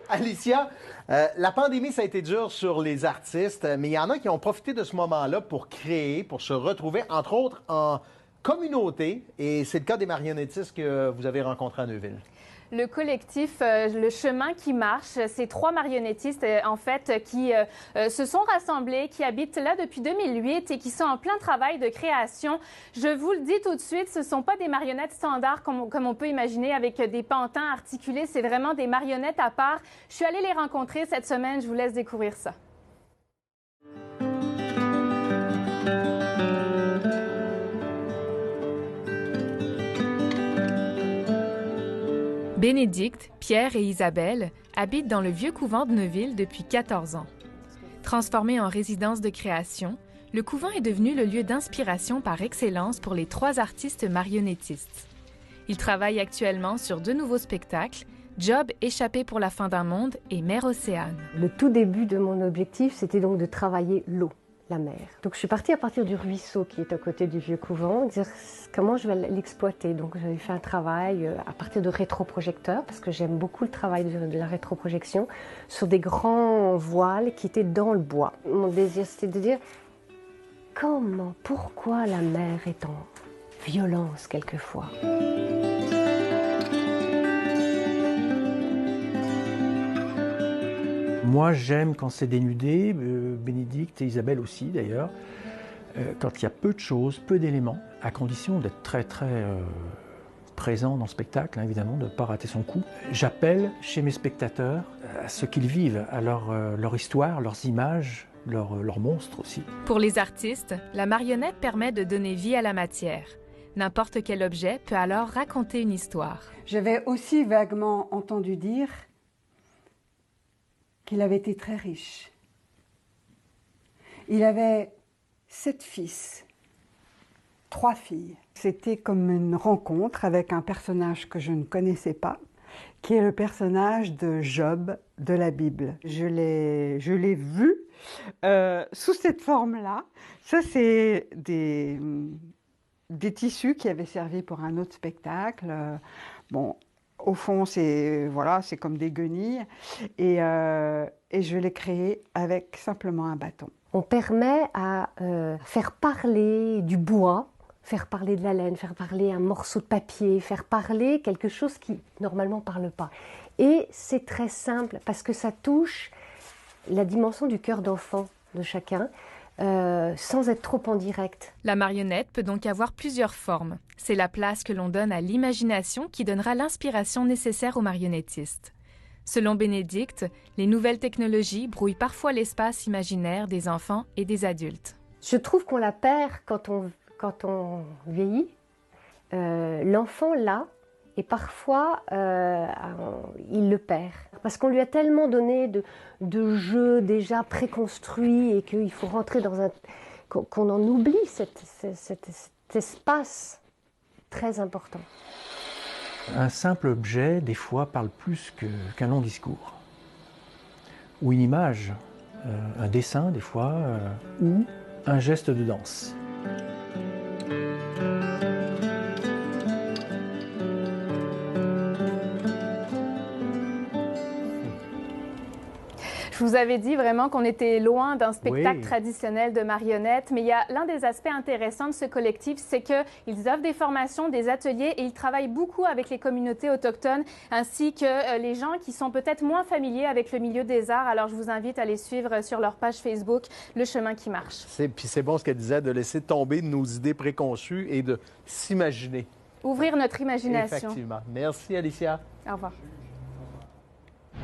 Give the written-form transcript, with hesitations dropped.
Alicia, la pandémie, ça a été dur sur les artistes, mais il y en a qui ont profité de ce moment-là pour créer, pour se retrouver, entre autres, en communauté. Et c'est le cas des marionnettistes que vous avez rencontrés à Neuville. Le collectif Le Chemin qui marche, c'est 3 marionnettistes en fait qui se sont rassemblés, qui habitent là depuis 2008 et qui sont en plein travail de création. Je vous le dis tout de suite, ce ne sont pas des marionnettes standards comme on peut imaginer avec des pantins articulés. C'est vraiment des marionnettes à part. Je suis allée les rencontrer cette semaine. Je vous laisse découvrir ça. Bénédicte, Pierre et Isabelle habitent dans le vieux couvent de Neuville depuis 14 ans. Transformé en résidence de création, le couvent est devenu le lieu d'inspiration par excellence pour les 3 artistes marionnettistes. Ils travaillent actuellement sur 2 nouveaux spectacles, Job, Échappé pour la fin d'un monde et Mer Océane. Le tout début de mon objectif, c'était donc de travailler l'eau, la mer. Donc je suis partie à partir du ruisseau qui est à côté du vieux couvent, dire comment je vais l'exploiter. Donc j'avais fait un travail à partir de rétroprojecteurs, parce que j'aime beaucoup le travail de la rétroprojection, sur des grands voiles qui étaient dans le bois. Mon désir, c'était de dire pourquoi la mer est en violence quelquefois. Moi, j'aime quand c'est dénudé, Bénédicte et Isabelle aussi d'ailleurs, quand il y a peu de choses, peu d'éléments, à condition d'être très présent dans le spectacle, hein, évidemment, de ne pas rater son coup. J'appelle chez mes spectateurs à ce qu'ils vivent, à leur histoire, leurs images, leurs monstres aussi. Pour les artistes, la marionnette permet de donner vie à la matière. N'importe quel objet peut alors raconter une histoire. J'avais aussi vaguement entendu dire qu'il avait été très riche. Il avait 7 fils, 3 filles. C'était comme une rencontre avec un personnage que je ne connaissais pas, qui est le personnage de Job de la Bible. Je l'ai vu sous cette forme-là. Ça, c'est des tissus qui avaient servi pour un autre spectacle. Bon, au fond, c'est comme des guenilles. Et je l'ai créé avec simplement un bâton. On permet à faire parler du bois, faire parler de la laine, faire parler un morceau de papier, faire parler quelque chose qui normalement ne parle pas. Et c'est très simple parce que ça touche la dimension du cœur d'enfant de chacun. Sans être trop en direct. La marionnette peut donc avoir plusieurs formes. C'est la place que l'on donne à l'imagination qui donnera l'inspiration nécessaire aux marionnettistes. Selon Bénédicte, les nouvelles technologies brouillent parfois l'espace imaginaire des enfants et des adultes. Je trouve qu'on la perd quand on vieillit. L'enfant là, et parfois il le perd. Parce qu'on lui a tellement donné de jeux déjà préconstruits et qu'il faut rentrer dans qu'on en oublie cet espace très important. Un simple objet, des fois, parle plus qu'un long discours. Ou une image, un dessin, des fois, ou un geste de danse. Je vous avais dit vraiment qu'on était loin d'un spectacle traditionnel de marionnettes, mais il y a l'un des aspects intéressants de ce collectif, c'est qu'ils offrent des formations, des ateliers et ils travaillent beaucoup avec les communautés autochtones ainsi que les gens qui sont peut-être moins familiers avec le milieu des arts. Alors je vous invite à les suivre sur leur page Facebook, Le Chemin qui marche. Puis c'est bon ce qu'elle disait, de laisser tomber nos idées préconçues et de s'imaginer. Ouvrir notre imagination. Effectivement. Merci Alicia. Au revoir.